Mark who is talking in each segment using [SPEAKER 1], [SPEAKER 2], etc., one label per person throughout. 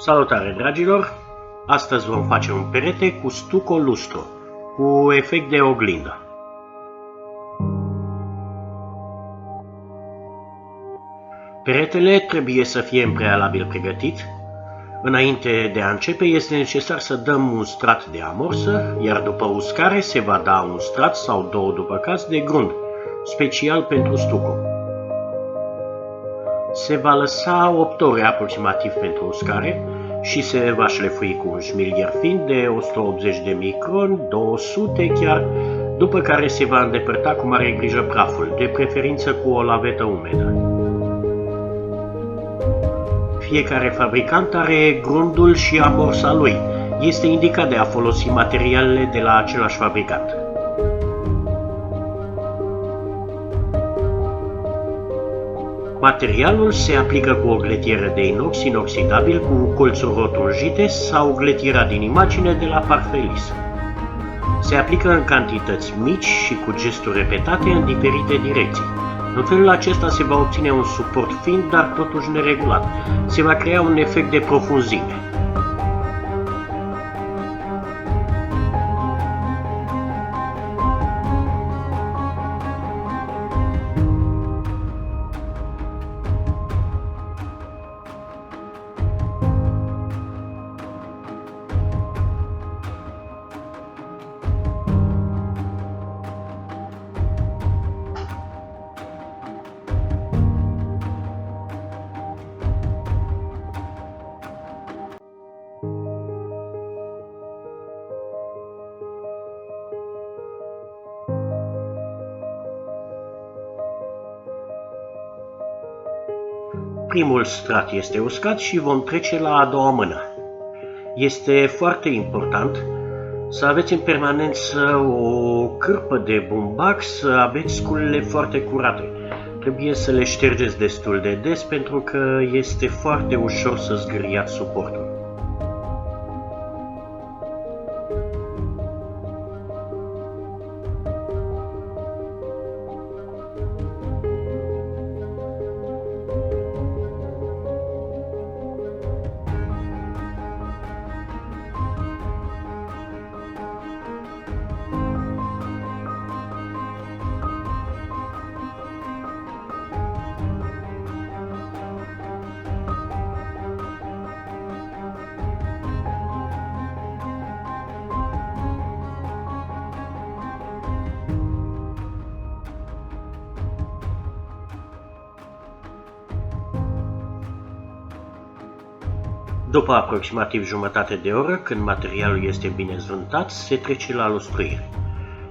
[SPEAKER 1] Salutare, dragilor! Astăzi vom face un perete cu stuco lustru, cu efect de oglindă. Peretele trebuie să fie în prealabil pregătit. Înainte de a începe, este necesar să dăm un strat de amorsă, iar după uscare se va da un strat sau două după caz de grund, special pentru stuco. Se va lăsa 8 ore aproximativ pentru uscare și se va șlefui cu un șmilier fin de 180 de microni, 200 chiar, după care se va îndepărta cu mare grijă praful, de preferință cu o lavetă umedă. Fiecare fabricant are grundul și amorsa lui. Este indicat de a folosi materialele de la același fabricant. Materialul se aplică cu o gletieră de inox inoxidabil cu colțuri rotunjite sau gletiera din imagine de la Parfelis. Se aplică în cantități mici și cu gesturi repetate în diferite direcții. În felul acesta se va obține un suport fin, dar totuși neregulat. Se va crea un efect de profunzime. Primul strat este uscat și vom trece la a doua mână. Este foarte important să aveți în permanență o cârpă de bumbac, să aveți sculele foarte curate. Trebuie să le ștergeți destul de des pentru că este foarte ușor să zgâriați suportul. După aproximativ jumătate de oră, când materialul este bine zvântat, se trece la lustruire.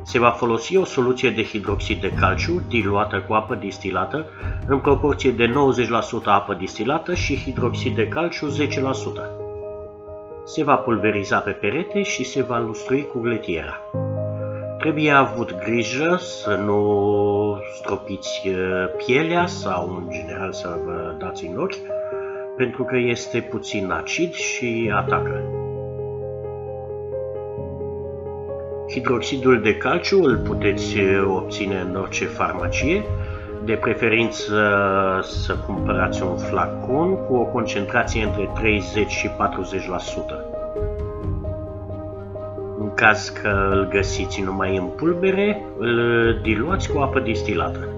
[SPEAKER 1] Se va folosi o soluție de hidroxid de calciu diluată cu apă distilată în proporție de 90% apă distilată și hidroxid de calciu 10%. Se va pulveriza pe perete și se va lustrui cu gletiera. Trebuie avut grijă să nu stropiți pielea sau în general să vă dați în ochi, pentru că este puțin acid și atacă. Hidroxidul de calciu îl puteți obține în orice farmacie, de preferință să cumpărați un flacon cu o concentrație între 30 și 40%. În caz că îl găsiți numai în pulbere, îl diluați cu apă distilată.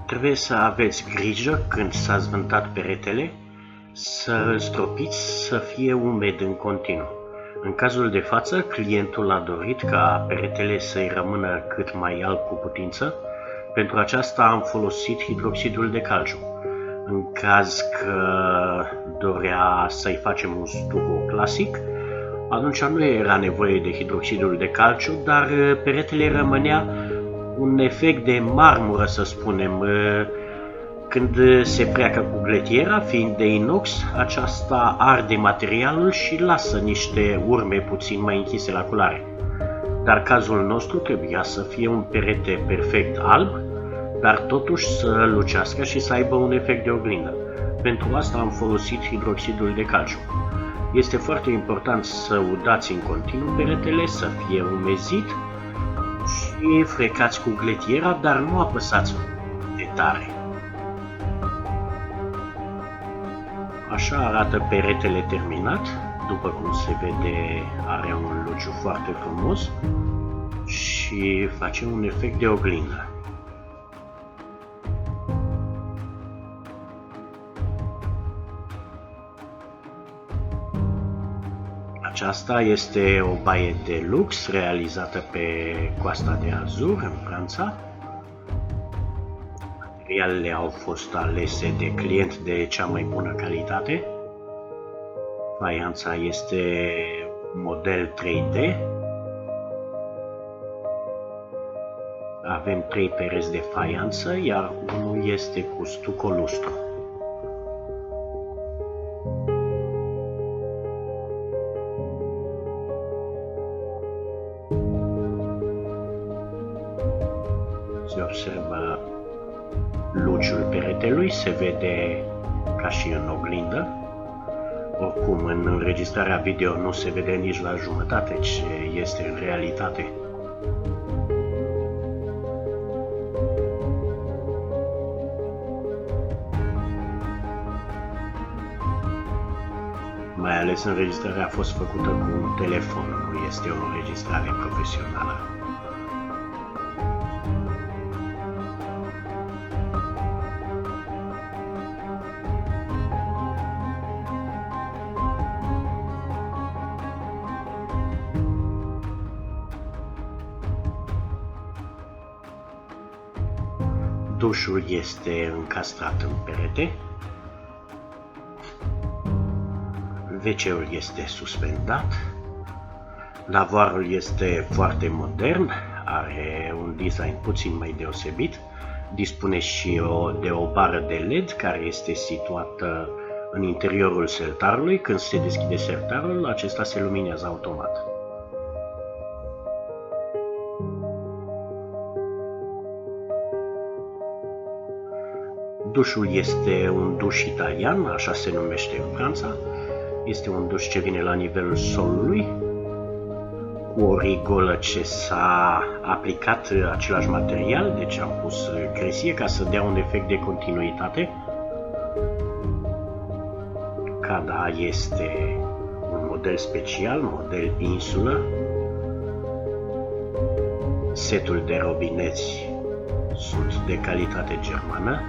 [SPEAKER 1] Trebuie să aveți grijă când s-a zvântat peretele să îl stropiți să fie umed în continuu. În cazul de față, clientul a dorit ca peretele să-i rămână cât mai alb cu putință. Pentru aceasta am folosit hidroxidul de calciu. În caz că dorea să-i facem un stuco clasic, atunci nu era nevoie de hidroxidul de calciu, dar peretele rămânea un efect de marmură, să spunem. Când se pleacă cu gletiera, fiind de inox, aceasta arde materialul și lasă niște urme puțin mai închise la culoare. Dar cazul nostru trebuia să fie un perete perfect alb, dar totuși să lucească și să aibă un efect de oglindă. Pentru asta am folosit hidroxidul de calciu. Este foarte important să udați în continuu peretele, să fie umezit și frecați cu gletiera, dar nu apăsați de tare. Așa arată peretele terminat, după cum se vede are un luciu foarte frumos și face un efect de oglindă. Aceasta este o baie de lux realizată pe Coasta de Azur, în Franța. Materialele au fost alese de client de cea mai bună calitate. Faianța este model 3D. Avem 3 pereți de faianță, iar unul este cu stuco lustru. Se observă luciul peretelui, se vede ca și în oglindă. Oricum, în înregistrarea video nu se vede nici la jumătate ce este în realitate. Mai ales înregistrarea a fost făcută cu un telefon, nu este o înregistrare profesională. Dușul este încastrat în perete. WC-ul este suspendat. Lavoarul este foarte modern, are un design puțin mai deosebit. Dispune și de o bară de LED care este situată în interiorul sertarului. Când se deschide sertarul, acesta se luminează automat. Dușul este un duș italian, așa se numește în Franța. Este un duș ce vine la nivelul solului, cu o rigolă ce s-a aplicat același material, deci am pus cresie ca să dea un efect de continuitate. Cada este un model special, model insulă. Setul de robineți sunt de calitate germană.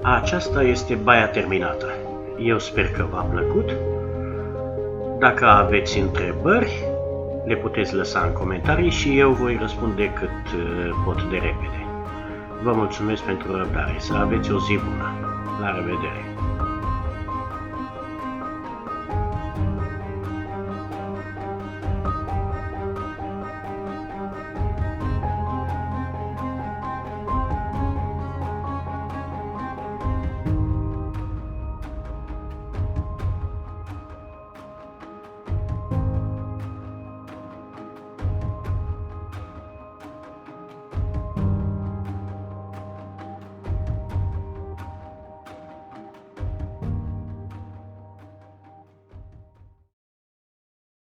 [SPEAKER 1] Aceasta este baia terminată. Eu sper că v-a plăcut. Dacă aveți întrebări, le puteți lăsa în comentarii și eu voi răspunde cât pot de repede. Vă mulțumesc pentru răbdare, să aveți o zi bună. La revedere!